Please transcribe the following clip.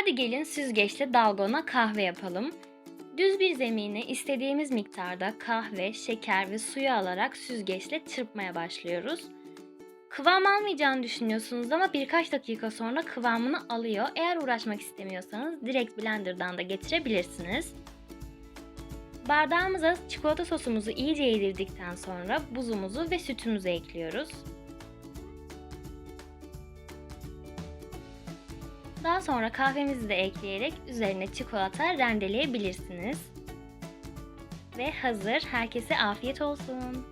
Hadi gelin süzgeçte dalgona kahve yapalım. Düz bir zemine istediğimiz miktarda kahve, şeker ve suyu alarak süzgeçle çırpmaya başlıyoruz. Kıvam almayacağını düşünüyorsunuz ama birkaç dakika sonra kıvamını alıyor. Eğer uğraşmak istemiyorsanız direkt blenderdan da geçirebilirsiniz. Bardağımıza çikolata sosumuzu iyice yedirdikten sonra buzumuzu ve sütümüzü ekliyoruz. Daha sonra kahvemizi de ekleyerek üzerine çikolata rendeleyebilirsiniz. Ve hazır. Herkese afiyet olsun.